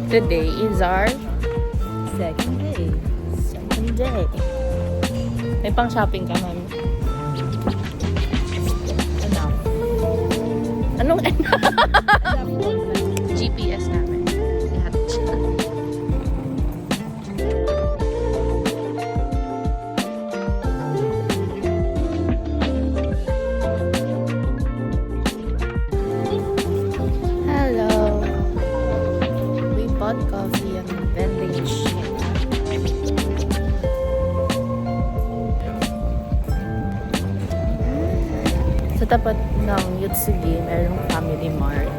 Today is our Second day. second day. May pang shopping ka, mami. Enough. Anong Enough po. GPS namin? Lahat siya. Hello. We bought coffee and vending machine. Sa tapat ng Yutsugi, mayroong Family Mart.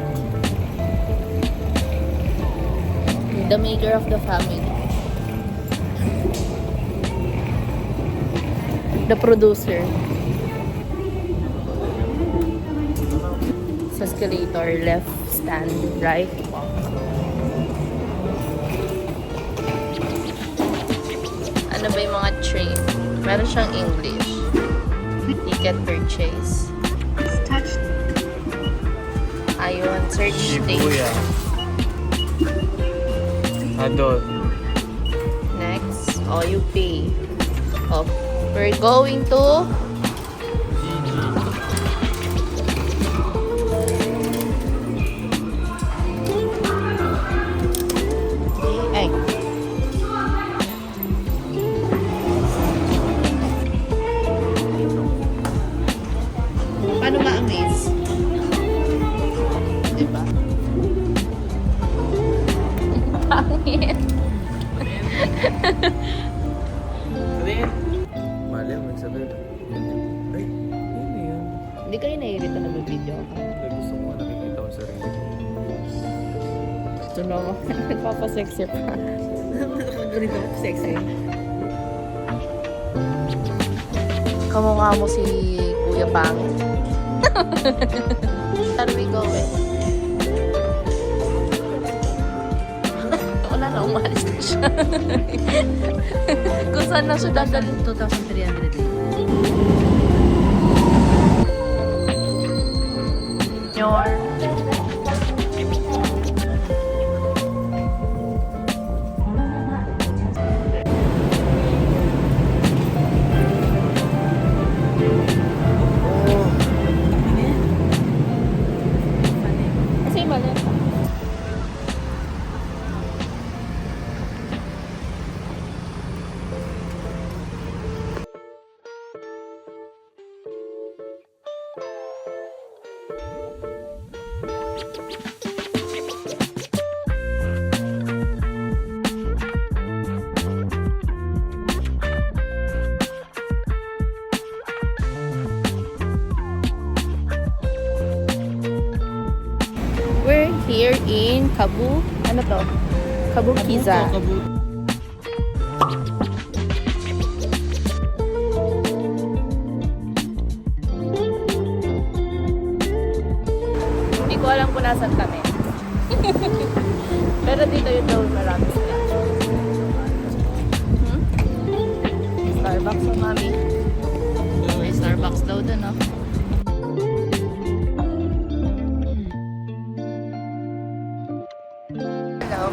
The maker of the family. The producer. Sa escalator, left stand, right walk. Ano ba yung mga train? Meron siyang English. Ticket purchase. Ayun, search date. Shibuya. Adult. Next, oh, you pay. Oh, we're going to ay. Paano ma-amaze? Diba? Pangit. Mali, magsabi. Ay, ano yun? Hindi kayo naiirita na video ka. Gusto ko nakikita ko sa rin. Ito naman, nagpapasexy pa. Ganito ako sexy. Kamukha mo si Kuya Pang. Where we going? Wala na, umalis na siya. Kung saan na siya dadalhin. 2,300 eh. Your... Kasi mali. We're here in Kabu. Ano to? Kabukiza. Hindi ko alam kung nasan kami. Pero dito yung daw marami sila. Hmm? Starbucks o mami? May Starbucks daw dun, no? Hello.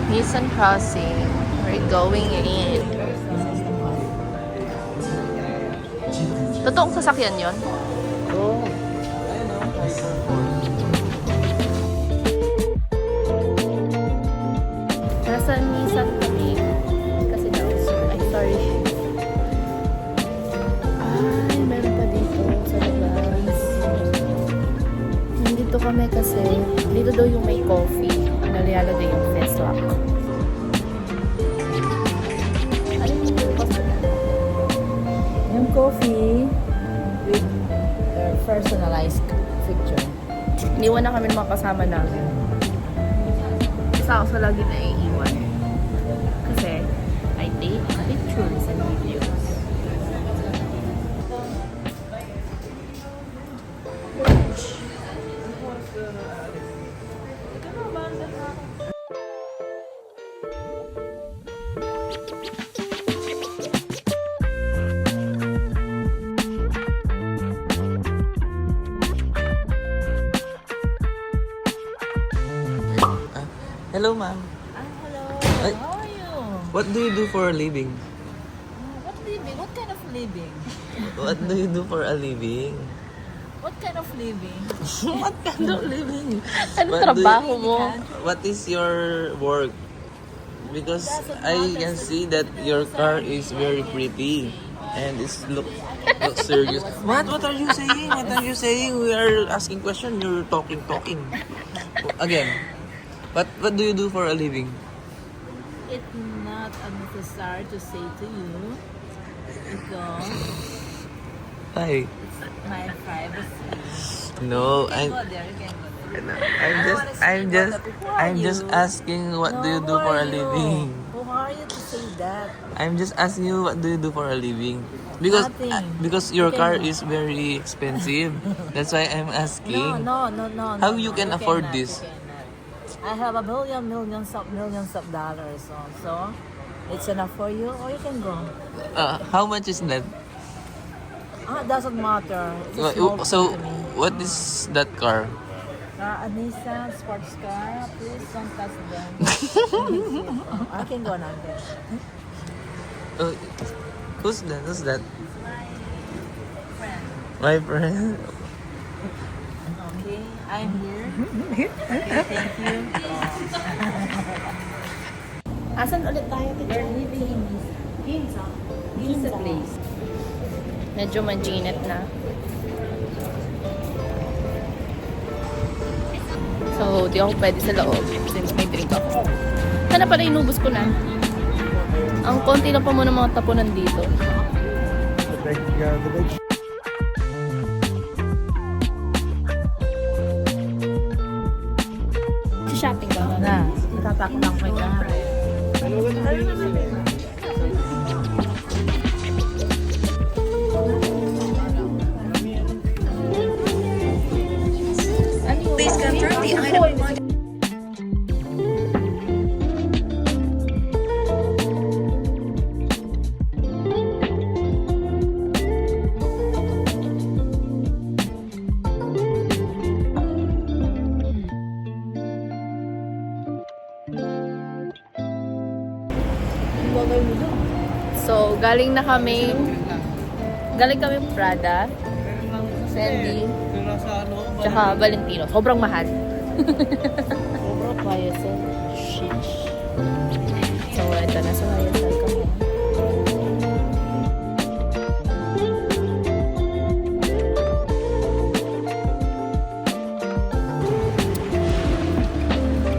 Nissan Crossing. We're going in. Totoong sasakyan yon? Oo. Nasa Nissan kami. Kasi daw, ay sorry. Ay, meron pa dito sa labas. Nandito kami kasi dito daw yung may coffee. Nalalagay yung face lock. Ano yung purpose na? Yung coffee with personalized picture. Iniwan na kami ng mga kasama namin. Isa ako sa lagi na iiwan. Kasi I take pictures and videos. What do you do for a living? What living? What kind of living? What do you do for a living? What kind of living? What kind of living? Ano What do trabaho mo? What is your work? Because I can see that your car is very pretty and it's look serious. What are you saying? What are you saying? We are asking question. You're talking. Again. What do you do for a living? It's not unnecessary to say to you because Hi. it's my privacy. No, You can go there, you can go there. I'm just asking what do you do for a living? Who are you to say that? I'm just asking you what do you do for a living? Because Nothing. Your Okay, car no. is very expensive. That's why I'm asking. No. How you can afford cannot, this? you cannot. I have a millions of dollars also. It's enough for you, or you can go. How much is that? Doesn't matter. It's a small So, thing to me. what is that car? A Nissan sports car. Please don't touch them. I can go now. Uh, who's that? Friend. My friend. Okay, I'm here. Okay, thank you. Asan ulit tayo? We're living in Ginza. Ginza place. Medyo maginit na. So, di ako pwede sa loob since may drink ako. Sana pala inubos ko na. Ang konti lang pa muna mga tapunan dito. Shopping ka Na, natatakot lang kay Kara. Please confirm the item. So, galing kami Prada, Sandy, tsaka Valentino. Sobrang mahal. Sobrang YSL. Sheesh. So, ito na sa YSL kami.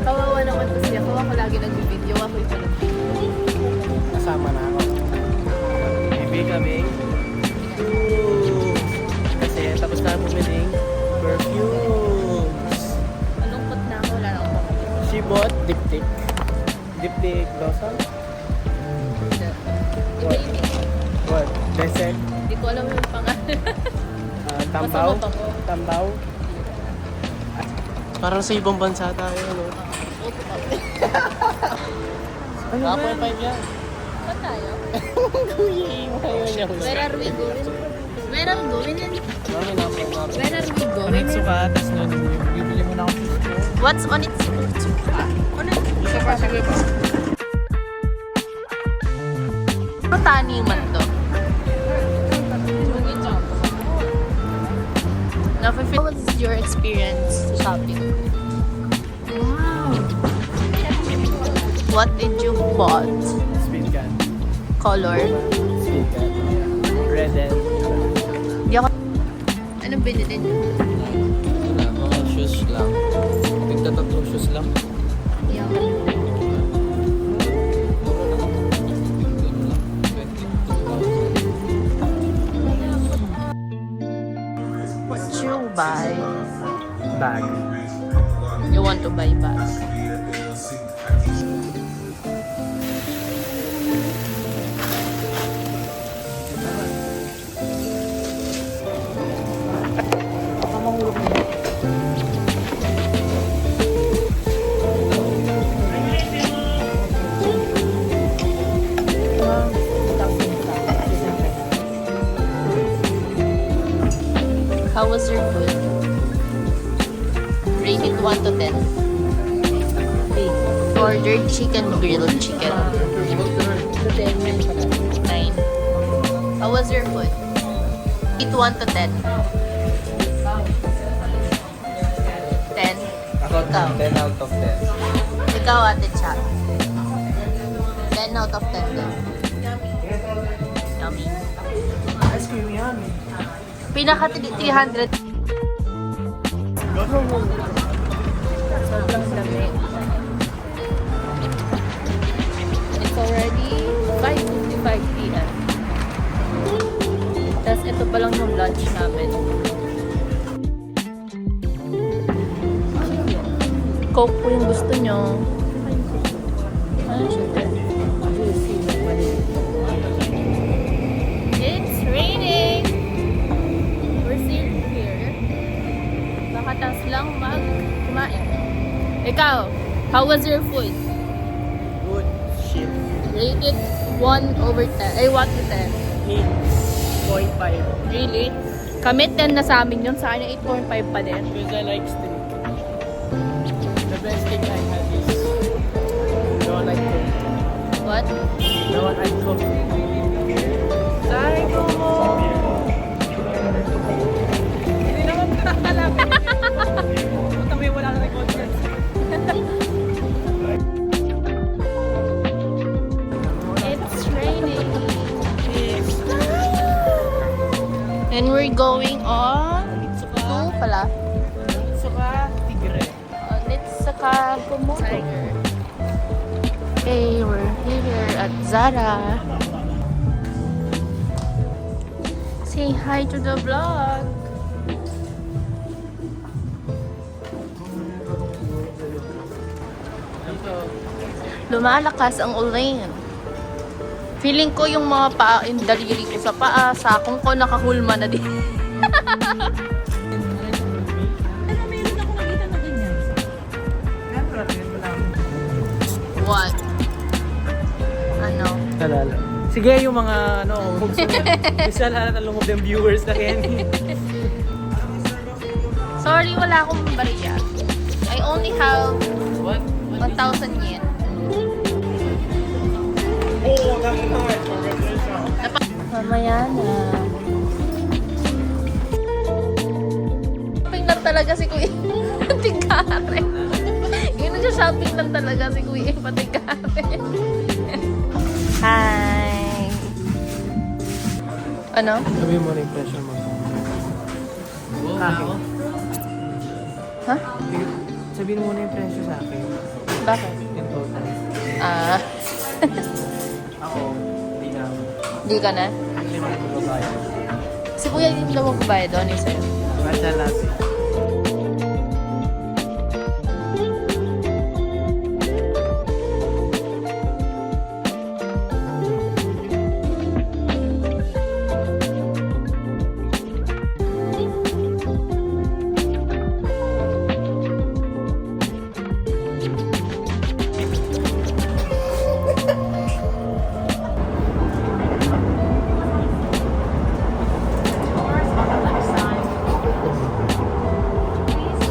Kawawa naman kasi ako. Ako lagi nag-video. Ako yung pala. Kasama na ako. Bibig kami. Kasi tapos na bumili perfumes. Malungkot na ako. Wala na akong makakita. She bought Diptyque. Diptyque Blossom? What? What? Besek? Hindi ko alam yung pangalan. Tambaw? Masama pa ko. Tambaw? Parang sa ibang bansa tayo, no? Opo pa. Ano ba? 5 yan. Saan tayo? Where Where are we going? Where are we going? Mami na po, mami. Where are we going? Onitsu ka, tapos nun, bibili mo na ako. What's on its Isa pa, sige pa. Ano taniman to? How was your experience shopping? Wow! What did you bought? Speed gun. Color? Speed gun. Red and Di ako... Anong binili niyo? wala, mga shoes lang. Tigtatatlong shoes lang. Yung... What you buy? Bag. You want to buy bags? How was your food? Rate it 1 to 10. Ordered chicken, grilled chicken. How was your food? Eat 1 to 10. 10. Ako, Ikaw. 10 out of 10. Ikaw, Ate Cha. 10 out of 10 daw. Yummy. Ice cream yummy. Pinaka 300. Sobrang lamig. It's already 5:55 p.m. Tapos ito pa lang yung lunch namin. Coke po yung gusto nyo. Ano siya? It's raining! We're still here. Nakatas lang kumain. Ikaw, how was your food? Good shit. Rate it 1 over 10. Ay, 1 to 10. 8.5. Really? Kami 10 na sa amin yun. Sa kanya 8.5 pa din. Because I like steak. The best thing I have is the one I cook. What? The one I cook. Sorry ko mo. Hindi naman talaga. Puta mo yung wala na content. It's raining. And we're going on to pala. Suka, tigre. Let's saka Komodo. Okay, we're here at Zara. Say hi to the vlog. Lumalakas ang ulan. Feeling ko yung mga paa, yung daliri ko sa paa, sakong ko nakahulma na din. What? Ano? Kalala. Sige, yung mga ano, isa lahat ng lumog ng viewers na Kenny. Sorry, wala akong bariya. I only have What? 1,000 yen. Mamaya na. Shopping lang talaga si Kuya Patigare. Yun nag-shopping lang talaga si Kuya Patigare. Hi! Ano? Sabihin mo na yung pressure mo. Akin. Ha? Sabihin mo na yung pressure sa akin. Bakit? Yung total. Ah, Ako, hindi na. di ka na? Actually, mga magbabayad. Si Kuya hindi daw magbabayad doon yung sa'yo. Radya lahat.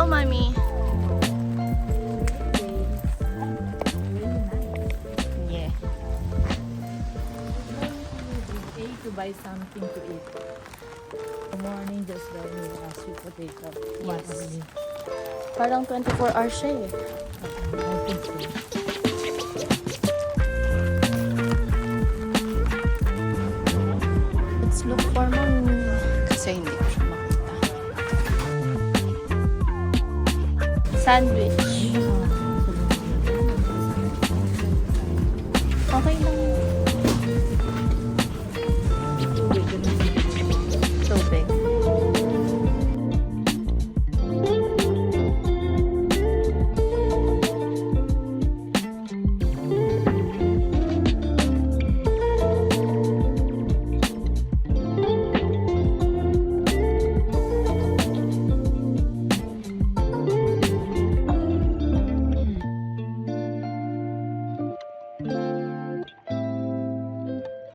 Oh, mommy. Yeah. To buy something to eat. In the morning, just buy me a sweet potato. Yes. Parang 24 hours siya eh. I think so. Let's look for mommy. Kasi hindi ko siya makita. Sandwich.